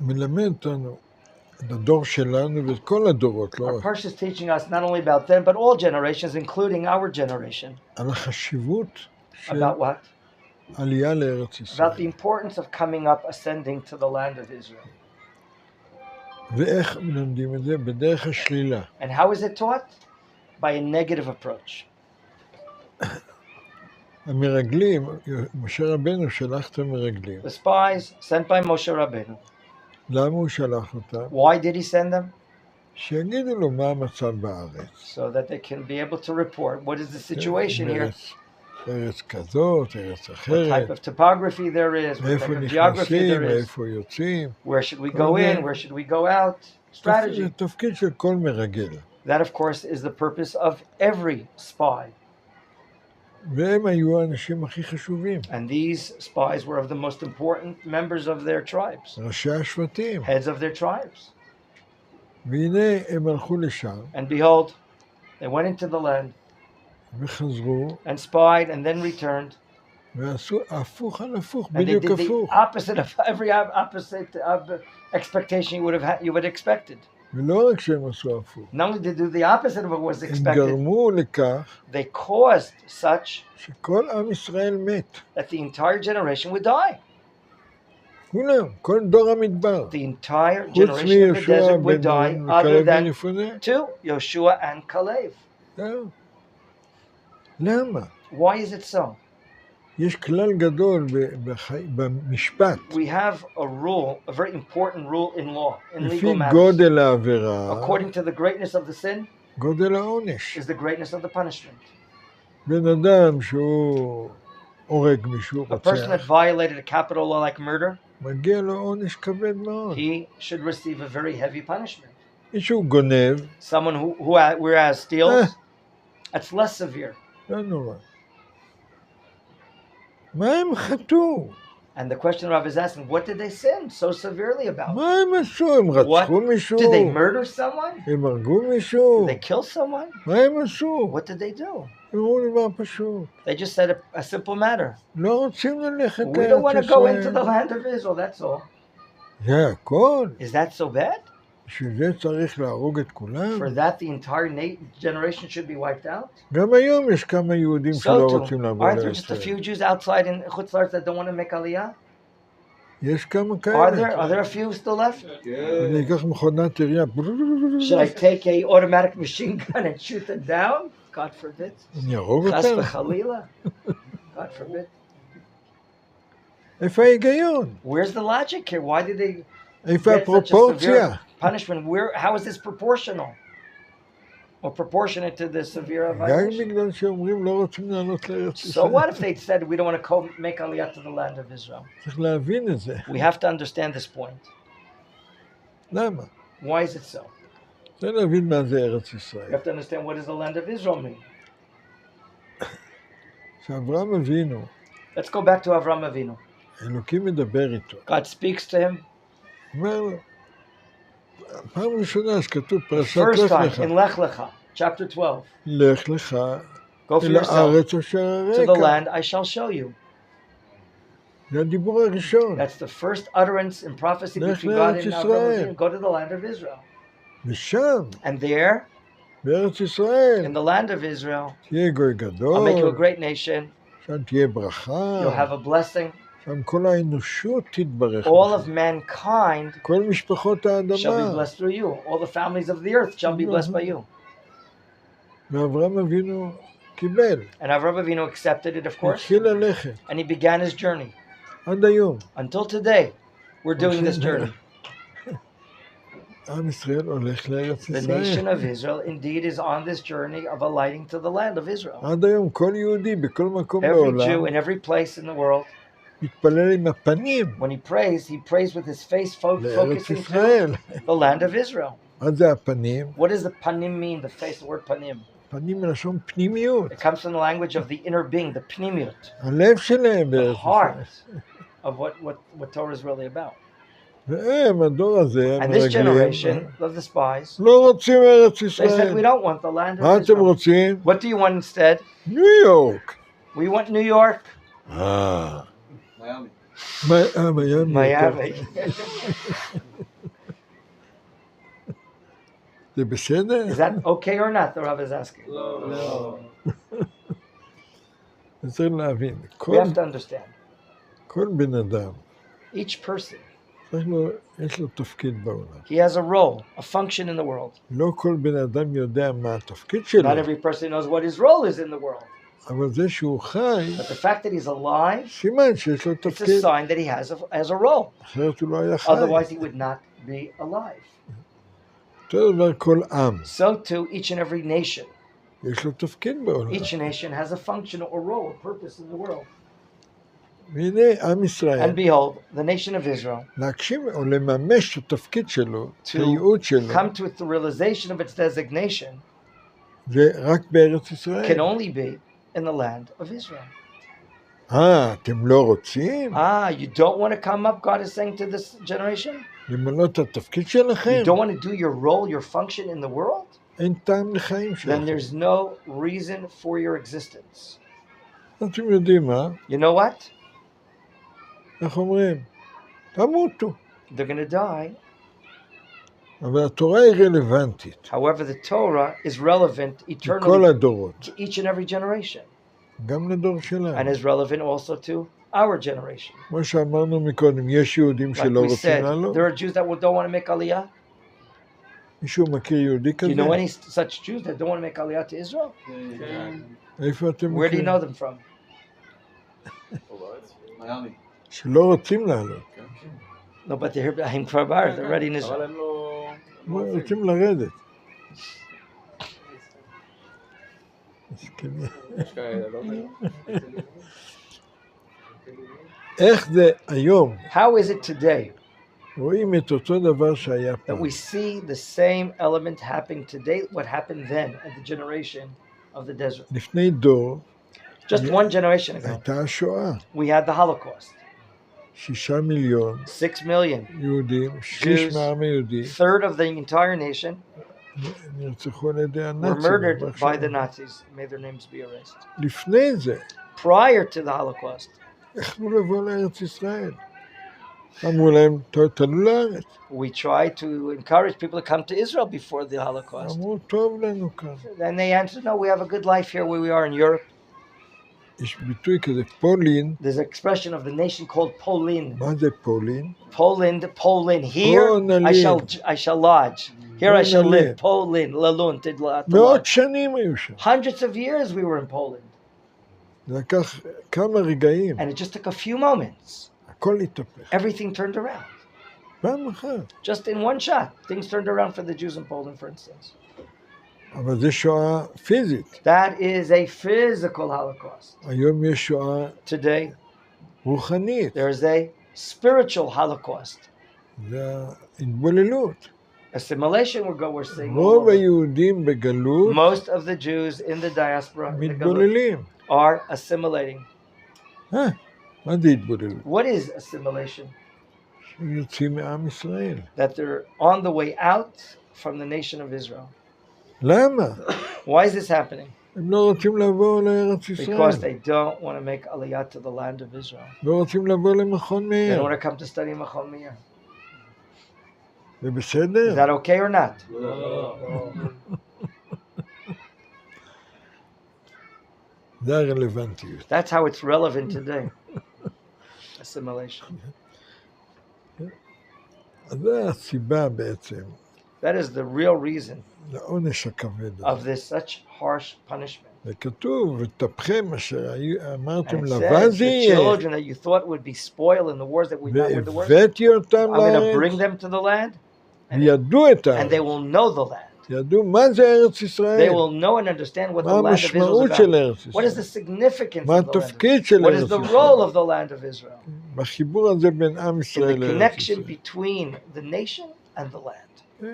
מלמד אותנו את הדור שלנו ואת כל הדורות, לא Our Parshat is teaching us not only about them, but all generations, including our generation. על החשיבות של About what? עלייה לארץ About the ישראל. importance of coming up, ascending to the land of Israel. ואיך מלמדים את זה? בדרך השלילה. And how is it taught? By a negative approach. המרגלים, משה רבנו שלח את המרגלים. The spies sent by Moshe Rabbeinu. למה הוא שלח אותם? Why did he send them? שיגידו לו מה המצב בארץ. So that they can be able to report what is the situation here, ארץ כזאת, ארץ what type אחרת, of topography there is, what type מאיפה of geography נכנסים, there is, מאיפה יוצאים. where should we go in, where should we go out, strategy. זה תפקיד של כל מרגל. That, of course, is the purpose of every spy. והם היו האנשים הכי חשובים. And these spies were of the most important members of their tribes, ראשי השבטים. heads of their tribes. והנה הם הלכו לשם, And behold, they went into the land וחזרו, and spied and then returned. ועשו הפוך על הפוך, And they בדיוק did the הפוך. opposite of every opposite of expectation you would expected. ולא רק שהם עשו הפוך, Not only did they do the opposite of what was הם expected, גרמו לכך they caused such שכל עם ישראל מת. that the entire generation would die. כולם, כל דור המדבר. The entire חוץ generation of the מיהושע desert would בן die נון other וכלב בן than יפונה. two, Yoshua and Kalev. זהו. למה? Why is it so? יש כלל גדול במשפט. We have a rule, a very important rule in law, in לפי legal matters. גודל העבירה, According to the greatness of the sin גודל העונש. is the greatness of the punishment. בן אדם שהוא הורג מישהו, A person that רוצח, violated a capital law like murder, מגיע לו עונש כבד מאוד. he should receive a very heavy punishment. מישהו גונב, Someone who whereas steals, that's less severe. לא נורא. מה הם חטאו? And the question Rav is asking, what did they sin so severely about? מה הם עשו? הם רצחו מישהו? Did they murder someone? הם הרגו מישהו? Did they kill someone? מה הם עשו? What did they do? הם אמרו דבר פשוט. They just said a simple matter. לא רוצים ללכת We don't want to לארץ go into the ישראל. land of Israel, that's all. זה הכל? Is that so bad? בשביל זה צריך להרוג את כולם? For that the entire generation should be wiped out? גם היום יש כמה יהודים שלא So רוצים too. לעבור Aren't there just a לארץ few ישראל. Jews outside in Chutz La'aretz that don't want to make aliyah? יש כמה Are כאלה. there a few still left? אני אקח מכונת ירייה. Should I take a automatic machine gun and shoot them down? God forbid. אני ארוג Chas אותם. v'chalila. God forbid. איפה ההיגיון? Where's the logic here? Why did they איפה get such a הפרופורציה? severe punishment? How is this proportional? Or proportionate to the severe גם violation? בגלל שאומרים לא רוצים לעלות לארץ So what ישראל. if they said we don't want to make aliyah to the land of Israel? צריך להבין את זה. We have to understand this point. למה? Why is it so? צריך להבין מה זה ארץ We ישראל. have to understand what does the land of Israel mean. כשאברהם אבינו, Let's go back to Avram Avinu. אלוקים מדבר איתו. God speaks to him. אומר לו, פעם ראשונה שכתוב פרשת First לך time לך. in Lech Lecha, chapter 12. לך לך Go for אל yourself הארץ אשר to the הרקע. land I shall show you. זה הדיבור הראשון. That's the first utterance in prophecy Lech between God לארץ and Avram ישראל. Avinu. Go to the land of Israel. ושם, And there, בארץ ישראל, in the land of Israel, תהיה גוי I'll make you a גדול, great nation. שם תהיה ברכה, You'll have a blessing. שם כל האנושות תתברך. All of בך. mankind כל משפחות shall be האדמה. blessed through you. All the families of the earth shall be blessed by you. ואברהם אבינו קיבל, And Avram Avinu accepted it, of course, התחיל ללכת, and he began his journey. עד היום. Until today, we're doing this journey. עם ישראל הולך לארץ The nation ישראל. of Israel indeed is on this journey of alighting to the land of Israel. עד היום כל יהודי בכל מקום Every Jew בעולם in every place in the world, מתפלל עם הפנים when he prays with his face לארץ focusing to ישראל. the land of Israel. מה זה הפנים? What does the panim mean, the face, the word panim? פנים מלשון פנימיות. It comes from the language of the inner being, the pnimiut, הלב שלהם the בארץ heart ישראל. of what Torah is really about. והם, הדור הזה, And this המרגלים, generation of the spies, לא רוצים ארץ they said, we ישראל. don't want the land מה of אתם Israel. רוצים? What do you want instead? ניו יורק. We want New York. Miami. זה בסדר? Is that okay or not? The Rabbi is asking. No. צריך להבין, We have to understand. כל בן אדם, Each person, יש לו תפקיד בעולם. he has a role, a function in the world. לא כל בן אדם יודע מה התפקיד שלו, Not every person knows what his role is in the world. אבל זה שהוא חי, But the fact that he's alive, סימן שיש לו it's a תפקיד, sign that he has a role. אחרת הוא לא היה חי. Otherwise, he would not be alive. אותו דבר כל עם, So too, each and every nation. יש לו תפקיד בעולם. Each nation has a function or role, a purpose in the world. והנה עם ישראל, And behold, the nation of Israel, להגשים או לממש את התפקיד שלו, את הייעוד שלו, come to the realization of its designation, זה רק בארץ ישראל. can only be in the land of Israel. אתם לא רוצים You don't want to come up, God is saying to this generation? למלא את התפקיד שלכם? You don't want to do your role, your function in the world? אין טעם לחיים Then שלכם. there's no reason for your existence. אתם יודעים מה? You know what? איך אומרים? תמותו. They're going to die. אבל התורה היא רלוונטית. However, the Torah is relevant לכל eternally הדורות. to each and every generation. גם לדור And שלנו. is relevant also to our generation. כמו שאמרנו מקודם, יש יהודים Like שלא we רוצים said, לעלות. there are Jews that don't want to make aliyah. מישהו מכיר יהודי Do you כזה? know any such Jews that don't want to make aliyah to Israel? איפה אתם Where do you מכירים? know them from? מיאמי. שלא רוצים לעלות. No, but they're here in Krabar. They're already in אבל Israel. הם לא... רוצים לרדת. מסכנים. יש כאלה, לא יודע. איך זה היום? How is it today רואים את אותו דבר שהיה that פעם. we see the same element happening today, what happened then at the generation of the desert? לפני דור Just one generation ago, הייתה השואה. we had the Holocaust. 6 מיליון 6 million, יהודים, שליש Jews, מהעם היהודי, third of the entire nation, נרצחו על ידי were הנאצים. murdered by the Nazis. May their names be erased. לפני זה, Prior to the Holocaust, יכלו לבוא לארץ ישראל. אמרו להם, תעלו לארץ. we tried to encourage people to come to Israel before the Holocaust. אמרו, טוב לנו כאן. Then they answered, no, we have a good life here where we are in Europe. יש ביטוי כזה, פולין. There's an expression of the nation called Poland. מה זה פולין? Poland. Here I shall lodge. Here I shall live. Poland, Lalun, to מאות lodge. שנים היו שם. Hundreds of years we were in Poland. זה לקח כמה רגעים. And it just took a few moments. הכל התהפך. Everything turned around. פעם אחת. Just in one shot. Things turned around for the Jews in Poland, for instance. אבל זה שואה פיזית. That is a physical Holocaust. היום יש שואה Today, רוחנית. there is a spiritual Holocaust. זה ההתבוללות. Assimilation, we're seeing. all רוב over. היהודים בגלות Most of the Jews in the diaspora in the Galut, מתבוללים. are assimilating. מה זה התבוללות? What is assimilation? שיוצאים מעם ישראל. That they're on the way out from the nation of Israel. למה? Why is this happening? הם לא רוצים לבוא לארץ ישראל. Because they don't want to make aliyah to the land of Israel. לא רוצים לבוא למכון They מאיר. don't want to come to study Machon Meir. זה Is בסדר? that okay or not? זה הרלוונטיות. That's how it's relevant today. Assimilation. אז זו הסיבה בעצם That is the real reason לעונש הכבד of הזה. this such harsh punishment. וכתוב, ותפכם אשר אמרתם And it לבז says, the יהיה, children that you thought would be spoiled in the wars that we met with the wars, והבאתי אותם I'm going to bring לארץ, them to the land, וידעו את and הארץ. they will know the land. ידעו מה זה ארץ They ישראל, will know and understand what the מה land of Israel המשמעות is של about. ארץ What is the ישראל, significance מה of the land of התפקיד Israel? של What is ארץ the ישראל. role of the land of Israel? בחיבור הזה בין עם In ישראל the לארץ connection ישראל. between the nation and the land.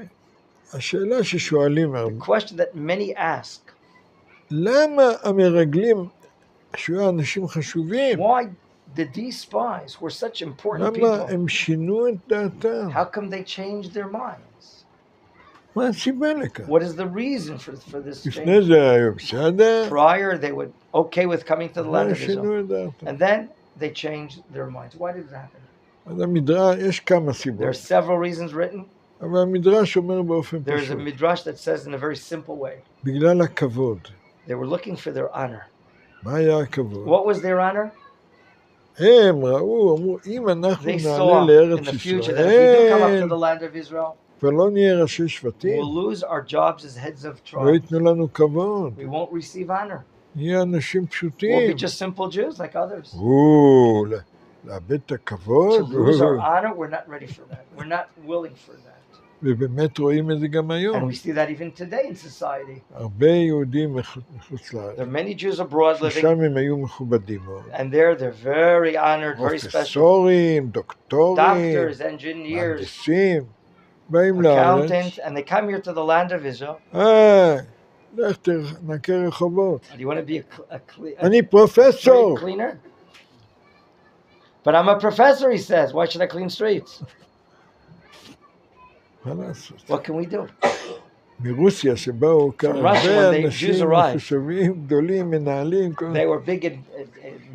השאלה ששואלים The הרבה, question that many ask, למה המרגלים, שהיו אנשים חשובים, why did these spies, who were such important למה people, הם שינו את דעתם? how come they changed their minds? מה הסיבה לכך? What is the reason for this לפני change? זה היו בסדר, Prior, they were okay with coming to the land אבל of שינו Israel. את דעתם. And then they changed their minds? Why did it happen? אז המדרש, יש כמה There סיבות. are several reasons written. אבל המדרש אומר באופן There's a פשוט. midrash that says in a very simple way. בגלל הכבוד. They were looking for their honor. מה היה הכבוד? What was their honor? הם ראו, אמרו, אם אנחנו They נעלה saw in לארץ the future that if we do come up to ישראל, the land of Israel, ולא נהיה ראשי שבטים, we'll lose our jobs as heads of לא tribes. ייתנו לנו כבוד. We won't receive honor. נהיה אנשים We'll פשוטים. be just simple Jews like others. לאבד את To הכבוד. lose our honor, we're not ready for that. We're not willing for that. ובאמת רואים את זה גם And היום. we see that even today in society. הרבה יהודים מחוץ לארץ. There are many Jews abroad living, ששם הם היו מכובדים מאוד. and there they're very honored, very special. פרופסורים, דוקטורים, Doctors, engineers, מהנדסים, באים לארץ. accountants, and they come here to the land of Israel. לך תנקה רחובות. And you want to be a אני פרופסור. street cleaner? But I'm a professor, he says. Why should I clean streets? מה לעשות? What can we do? מרוסיה שבאו כאן From Russia, הרבה when the אנשים Jews arrived, מחושבים, גדולים, מנהלים, כל... They were big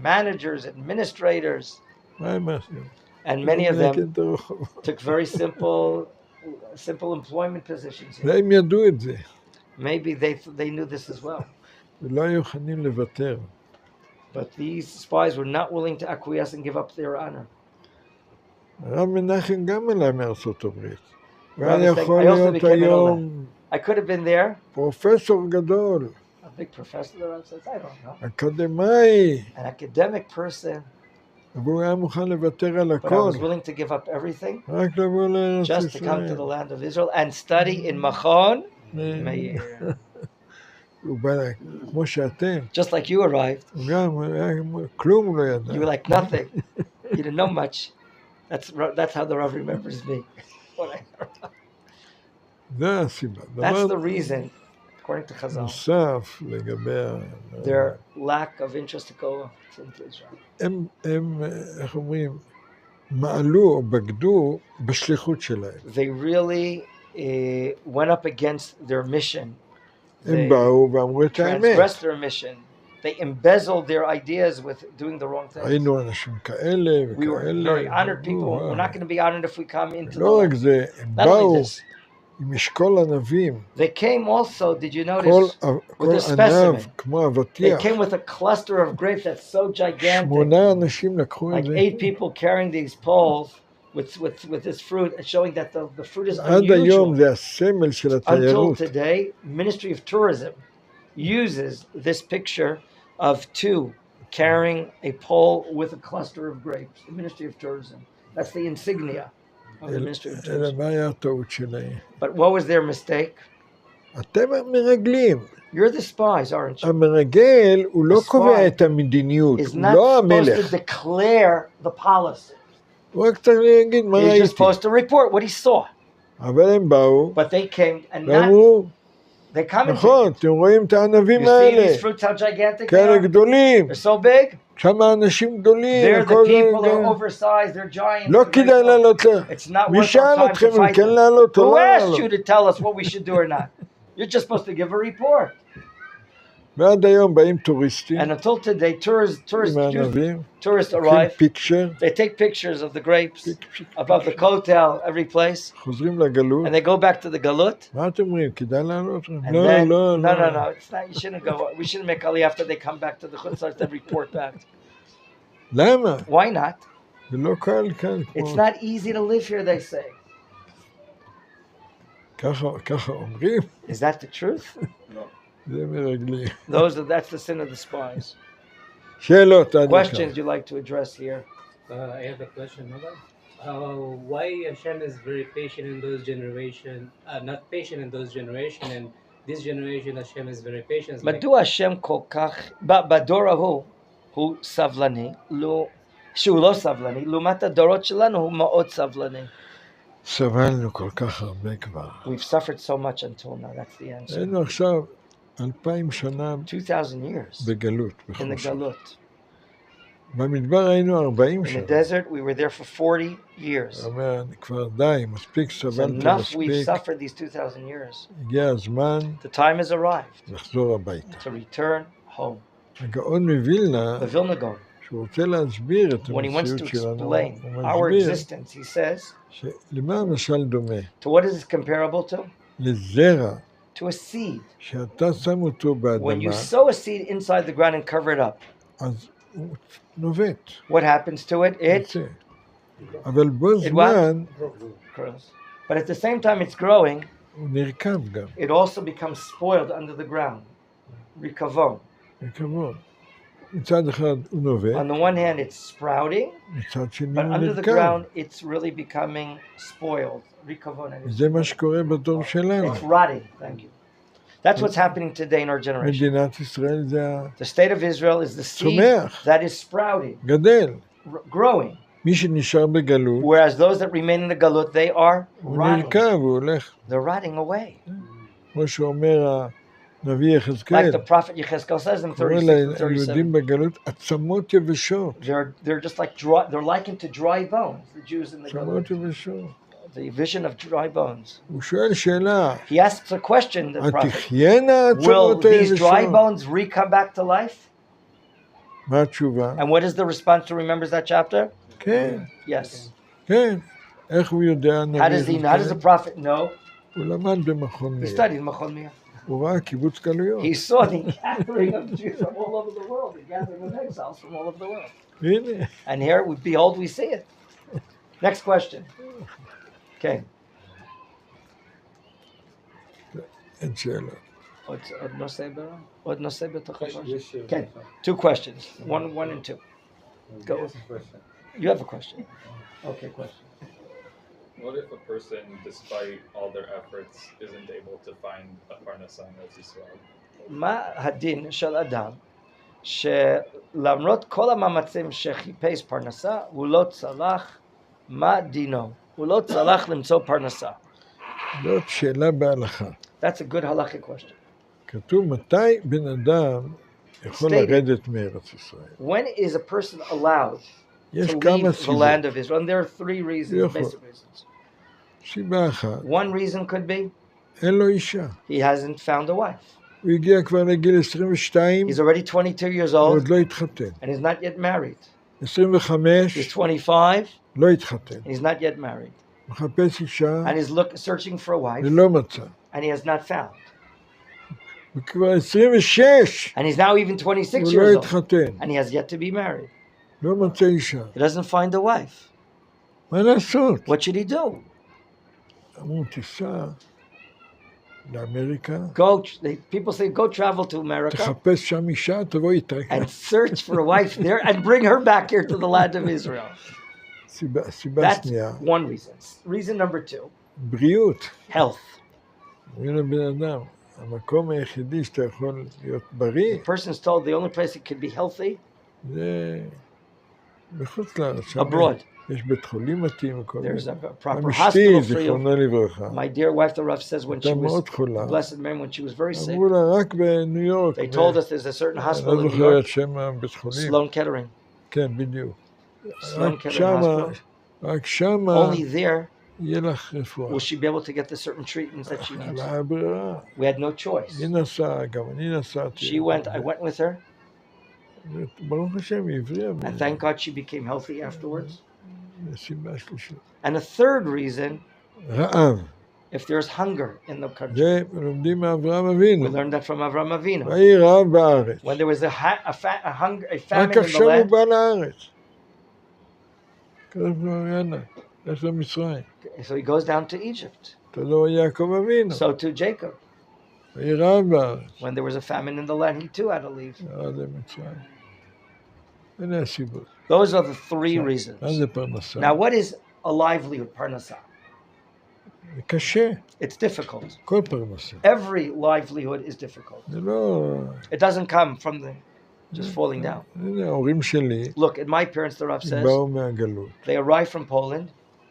managers, administrators, מה הם עשו? and many of them לנקות את הרחובות. took very simple employment positions here. והם ידעו את זה, Maybe they knew this as well. ולא היו מוכנים לוותר. But these spies were not willing to acquiesce and give up their honor. הרב מנחם גם עלה מארצות הברית. Rabbi והיה said, יכול I also להיות became an היום I could have been there, פרופסור גדול, a big professor, the Rabbi says, I don't know, אקדמאי, an academic person, והוא היה מוכן לוותר על but I הכל, was willing to give up everything רק לבוא לארץ just to come to ישראל. the land of Israel and study in Machon Meir. הוא בא, כמו שאתם, Just like you arrived, הוא גם כלום הוא לא ידע. you were like nothing. You didn't know much. That's how the Rav remembers me. זה הסיבה. That's the reason, according to Chazal, נוסף לגבי... their lack of interest to go into Israel. הם, איך אומרים, מעלו או בגדו בשליחות שלהם. They really went up against their mission. הם They באו ואמרו את האמת. transgressed their mission. They embezzled their ideas with doing the wrong things. היינו אנשים כאלה We were וכאלה. very honored people. We're not going to be honored if we come into the לא רק land. זה, הם Not באו only this, עם אשכול ענבים. they came also, did you כל notice, with a ענב, specimen. כמו They אבטיח. came with a cluster of grapes that's so gigantic. 8 אנשים לקחו את Like זה. 8 people carrying these poles with this fruit, and showing that the fruit is עד היום unusual. זה הסמל של Until התיירות. today, Ministry of Tourism uses this picture of 2 carrying a pole with a cluster of grapes. The Ministry of Tourism. That's the insignia of the Ministry of אלא Tourism. מה היה הטעות שלהם? But what was their mistake? אתם המרגלים. You're the spies, aren't you? המרגל הוא לא The קובע spy את המדיניות, Is הוא not לא supposed to המלך. declare the policy. הוא רק צריך להגיד מה He's just ראיתי. supposed to report what he saw. אבל הם באו But they came and not ואמרו, they commented. נכון, אתם רואים את הענבים You see האלה, these fruits, how gigantic they כאלה are? גדולים, They're so big. שם האנשים גדולים, They're the הכל people that are זה. oversized. They're giants. לא They're כדאי very tall. לעלות לה. It's not מי worth our שאל time אתכם to אם fight כן them. לעלות או Who לא asked לעלות? you to tell us what we should do or not? You're just supposed to give a report. ועד היום באים טוריסטים, And until today, tourists עם הענבים, arrive. לוקחים פיקצ'ר, They take pictures of the grapes above the hotel, every place, חוזרים לגלות. and they go back to the galut. מה אתם אומרים? כדאי לעלות? And לא, then, לא, no, לא. it's not. You shouldn't go. We shouldn't make Ali after they come back to the chutzah and report back. למה? Why not? זה לא קל כאן. It's not easy to live here, they say. ככה אומרים, Is that the truth? זה מרגלים. That's the sin of the spies. שאלות עד Questions you'd like to address here? I have a question, Rabbi. Why Hashem is very patient in those generation, not patient in those generation, and this generation Hashem is very patient. מדוע השם כל כך, בדור ההוא, הוא סבלני, שהוא לא סבלני, לעומת הדורות שלנו הוא מאוד סבלני. סבלנו כל כך הרבה כבר. We've suffered so much until now, that's the answer. היינו עכשיו 2000 שנה 2,000 years בגלות. in the בחושך. galut. במדבר היינו 40 In the שנה. desert, we were there for 40 years. הוא אומר, כבר די, מספיק It's סבלתי, enough we've מספיק. suffered these 2,000 years. הגיע הזמן The time has arrived לחזור הביתה. to return home. הגאון מווילנה, The Vilna Gaon, כשהוא רוצה להסביר את when he wants המציאות to שלנו, explain הוא our מסביר existence, he says, שלמה המשל דומה? to what is this comparable to? לזרע, To a seed. שאתה שם אותו When you באדמה, sow a seed inside the ground and cover it up, אז הוא נובט, what happens to it? It יוצא. אבל בו It זמן grows. But at the same time it's growing, הוא נרקב גם, it also becomes spoiled under the ground. Rikavon. בכבוד. מצד אחד הוא נובט, On the one hand, it's sprouting, מצד שני but הוא under the נרקב. ground, it's really becoming spoiled. Rikavon. זה מה שקורה בדור שלנו. It's rotting. Thank you. That's what's happening today in our generation. מדינת ישראל זה The state of Israel is the seed צומח, that is sprouting, גדל. growing. מי שנשאר בגלות, Whereas those that remain in the galut, they are הוא rotting. נרקב, הוא הולך, They're rotting away. כמו שאומר הנביא Like יחזקאל, the prophet Yechezkel says in קורא 36 and 37. ליהודים בגלות עצמות יבשות. They're just like they're likened to dry bones. The Jews in the עצמות Galut, יבשות. the vision of dry bones. הוא שואל שאלה, He asks a question. The prophet, התחיינה will העצמות these dry היבשות? bones re-come back to life? מה התשובה? And what is the response to remembers that chapter? כן, Yes. כן. איך הוא יודע How הנביא does he? How does the יחזקאל? prophet know? הוא למד במכון He מאיר. studied Machon Meir. הוא ראה קיבוץ גלויות. He saw the gathering of Jews from all over the world, the gathering of exiles from all over the world. הנה. And here, behold, we see it. Next question. Okay. אין שאלה. עוד נושא בתוך הפרשה? כן. Two questions. One and two. Go. You have a question. Okay, question. What if a person, despite all their efforts, isn't able to find a parnasa in Eretz Yisrael? מה הדין של אדם שלמרות כל המאמצים שחיפש פרנסה, הוא לא צלח, מה דינו? הוא לא צלח למצוא פרנסה. זאת שאלה בהלכה. That's a good halachic question. כתוב מתי בן אדם יכול Stated. לרדת מארץ ישראל. When is a person allowed יש to כמה leave the סיבות. land of Israel? And there are three reasons, יכול. basic reasons. סיבה אחת, One reason could be אין לו אישה. he hasn't found a wife. הוא הגיע כבר לגיל 22, He's already 22 years הוא old עוד לא התחתן. and he's not yet married. 25, He's 25 לא התחתן. and he's not yet married. מחפש אישה And he's searching for a wife ולא מצא. and he has not found. וכבר 26, And he's now even 26 הוא years לא old התחתן. and he has yet to be married. לא מצא אישה. He doesn't find a wife. מה לעשות? What should he do? אמרו, תיסע לאמריקה, People say, go travel to America תחפש שם אישה, תבוא איתה. and search for a wife there and bring her back here to the land of Israel. סיבה That's שנייה, one reason. Reason number two, בריאות. health. אומרים לבן אדם, המקום היחידי שאתה יכול להיות בריא, The person's told the only place he could be healthy, זה בחוץ לארץ. שם abroad. יש בית חולים מתאים וכל There's זה. a proper אשתי, hospital for you. זיכרונו לברכה, My dear wife, the Rav says, when she הייתה was, מאוד חולה. Blessed Mary, when she was very sick, אמרו לה, רק בניו יורק. they told us there's a certain אני hospital לא in New זוכר York, את שם הבית חולים. Sloan Kettering. כן, בדיוק. Sloan רק Kettering שמה, Hospital. רק שמה Only there יהיה לך רפואה. will she be able to get the certain treatments that she אבל needs. היה ברירה. We had no choice. היא נסעה, גם אני נסעתי. She went, I went with her, ברוך השם, היא הבריאה. and thank God she became healthy afterwards. זו סיבה שלישית. And a third reason, רעב. if there's hunger in the country, זה לומדים מאברהם we אבינו. learned that from Avram Avinu. ויהי רעב בארץ. When there was a famine רק in the עכשיו הוא land, בא לארץ. כתוב לו, יאללה, לך למצרים. so he goes down to Egypt. תדעו יעקב אבינו. So to Jacob, ויהי רעב בארץ. when there was a famine in the land, he too had to leave. ירד למצרים. אלה הסיבות. Those are the three מה reasons. זה פרנסה? Now, what is a livelihood, parnasa? זה קשה, It's difficult. כל פרנסה. Every livelihood is difficult. זה לא... It doesn't come from just falling down. הנה, ההורים שלי Look, at my parents, the Rav says, באו מהגלות. they arrived from Poland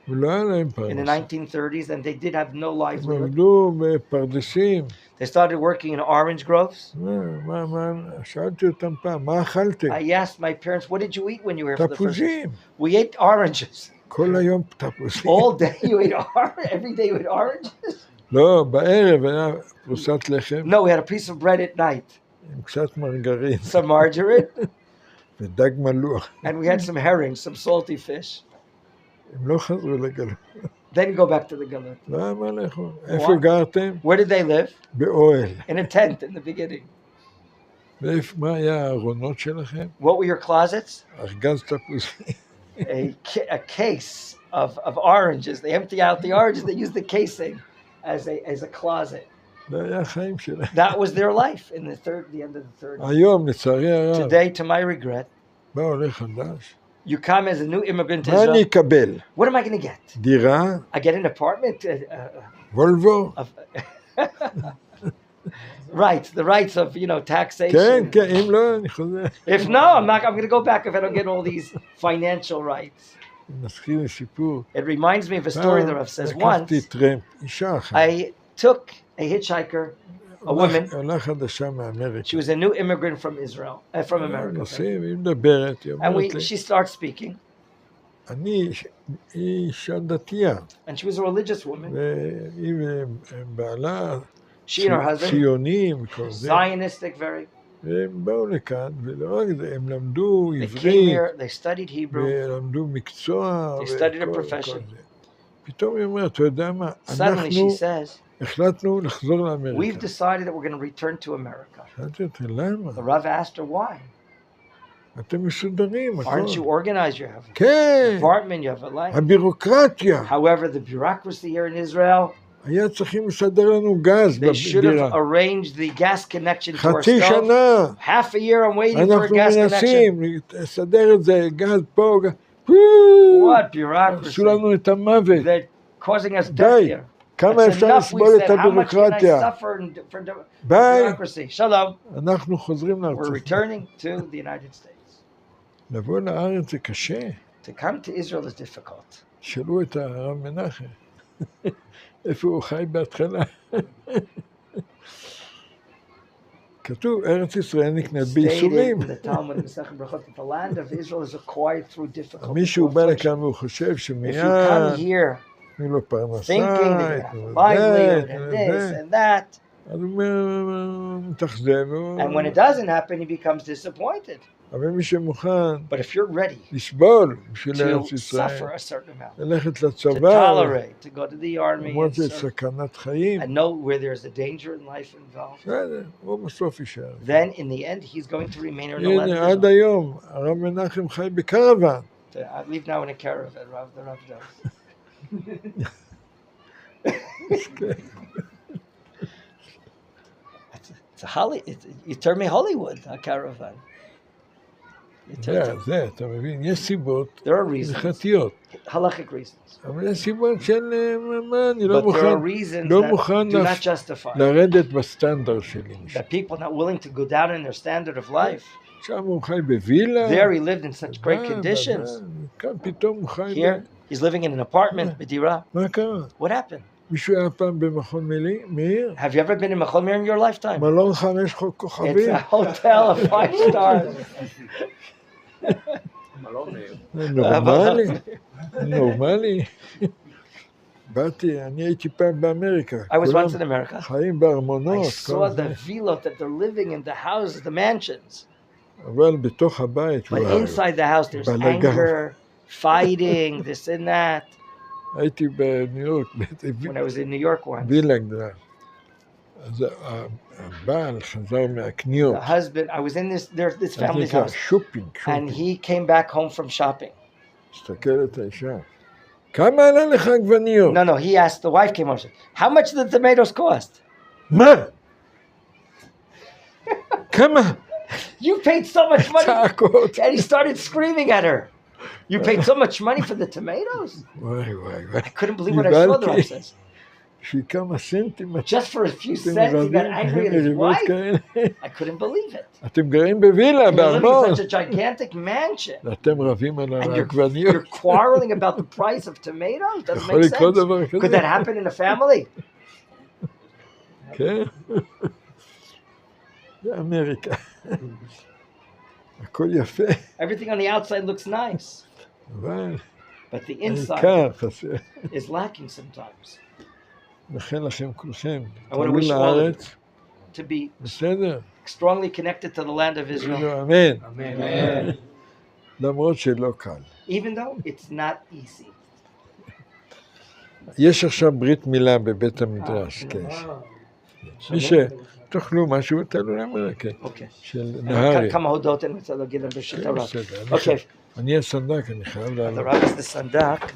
ולא היה להם in the פרנסה. 1930s, and they did have no הם livelihood. עבדו בפרדסים. They started working in orange groves. שאלתי אותם פעם, מה אכלתם? I asked my parents, what did you eat when you were here for the first time? תפוזים. We ate oranges. כל היום תפוזים. All day you ate oranges? Every day you ate oranges? לא, בערב היה פרוסת לחם No, we had a piece of bread at night. עם קצת מרגרין. Some margarine. ודג מלוח. And we had some herrings, some salty fish. הם לא חזרו לגלות. They didn't go back to the Galut. לא היה מה לאכול. איפה גרתם? Where did they live? באוהל. In a tent in the beginning. מה היה הארונות שלכם? What were your closets? ארגז תפוזים. A case of oranges. They empty out the oranges. They use the casing as a closet. זה היה החיים שלהם. That was their life in the end of the third. היום, לצערי הרב, Today, to my regret, בא עולה חדש. you come as a new immigrant to מה אני Israel. אקבל? What am I going to get? דירה? I get an apartment. וולבו? Rights, the rights of taxation. כן, כן, אם לא, אני חוזר. If no, I'm going to go back if I don't get all these financial rights. נזכיר לי סיפור. It reminds me of a story the Rav says once. לקחתי טרמפ, אישה אחת. I took a hitchhiker, a woman. עולה חדשה מאמריקה. She was a new immigrant from Israel, from America. נוסעים, היא מדברת, היא אומרת לי. She starts speaking. אני אישה דתייה. And she was a religious woman. והיא ובעלה She and her husband. ציונים וכל זה. Zionistic very. והם באו לכאן, ולא רק זה, הם למדו They עברית. came here, they studied Hebrew. ולמדו מקצוע. They studied a profession. פתאום היא אומרת, אתה יודע מה, Suddenly אנחנו she says, החלטנו לחזור we've לאמריקה. decided that we're going to return to America. שאלתי אותה, למה? The Rav asked her why. אתם מסודרים, Aren't you הכל. organized? You have כן, an apartment, you have a life. הבירוקרטיה. However, the bureaucracy here in Israel, היה צריכים לסדר לנו גז they should have בדירה. arranged the gas connection to our חצי stove. שנה. Half a year I'm waiting for a אנחנו gas connection. מנסים לסדר את זה, גז פה, What bureaucracy? עשו לנו את המוות. They're causing us death די, here. כמה That's אפשר enough, we לסבול את said. How much can I הבירוקרטיה? suffer for ביי, bureaucracy? Shalom. אנחנו חוזרים We're לארצות. returning to the United States. לבוא לארץ זה קשה. To come to Israel is difficult. שאלו את הרב מנחם, איפה הוא חי בהתחלה? כתוב, ארץ ישראל נקנית Stated בייסורים. in the Talmud in Menachem that the land of Israel is acquired through difficulty. מישהו בא לכאן והוא חושב If you שמיד, come here תנו לו פרנסה, thinking that you have a תנו לו livelihood זה, and תנו לו this זה. and that, אז הוא אומר, מתאכזב, and when it doesn't happen, he becomes disappointed. אבל מי שמוכן But if you're ready לסבול בשביל ארץ to ישראל, suffer a certain amount, ללכת to לצבא, tolerate, to go to the army, למרות and זה serve, סכנת חיים, and know where there's a danger in life involved, בסדר, הוא בסוף יישאר. then in the end, he's going to remain in the land הנה, of עד Israel. היום, הרב מנחם חי בקרוון. I live now in a caravan, Rav, the Rav does. You turn me Hollywood, a caravan. זה, אתה מבין, יש סיבות There are reasons, הלכתיות, halachic reasons, אבל יש סיבות של מה, אני לא but there are מוכן reasons לא that מוכן do not justify לרדת בסטנדרט שלי. that people are not willing to go down in their standard of life. שם הוא חי בווילה, There he lived in such great conditions. כאן פתאום הוא חי, Here he's living in an apartment, b'dira. מה קרה? What happened? מישהו היה פעם במכון מאיר? Have you ever been in Machon Meir in your lifetime? מלון 5 It's כוכבים? a hotel of 5 stars. זה נורמלי? נורמלי? באתי, אני הייתי פעם באמריקה. I was כולם once in America. חיים I בארמונות, saw כל the זה. villas that they're living in, the houses, the mansions. אבל בתוך הבית, But inside the house, there's בלגן. anger, fighting, this and that. הייתי בניו יורק, When I was in New York once, וילה גדולה. אז הבעל חזר מהקניות. the husband, I was in this זה family's נקרא house, שופינג, and שופינג. he came back home from shopping. מסתכלת האישה. כמה עלה לך עגבניות? No, he asked, the wife came over, said, how much did the tomatoes cost? מה? כמה? You paid so much money. צעקות. And he started screaming at her. You paid so much money for the tomatoes? וואי וואי וואי. I couldn't believe what I saw, the wife says. שהיא כמה סנטים. Just for a few cents, he got angry at his מריבות wife. כאלה. I couldn't believe it. אתם גרים בווילה, You're living בארמון. in such a gigantic mansion. ואתם רבים על And you're העגבניות. quarreling about the price of tomatoes? Doesn't יכול make לקרות sense. דבר כזה? Could that happen in a family? כן. זה אמריקה. הכל יפה, Everything on the outside looks nice, אבל but the inside העיקר חסר. is lacking sometimes. לכן לכם כולכם, I want to תעלו wish all of לארץ, you to be בסדר? strongly connected to the land of Israel. אמן. Amen. למרות שלא קל. even though it's not easy. יש עכשיו ברית מילה בבית המדרש, כן. מי שתאכלו משהו, תעלו להם, כן. אוקיי. של נהרי. כמה הודעות אני רוצה להגיד על בראשית הרב. בסדר, אוקיי. אני הסנדק, אני חייב The לעלות. Rabbi is the Sandak.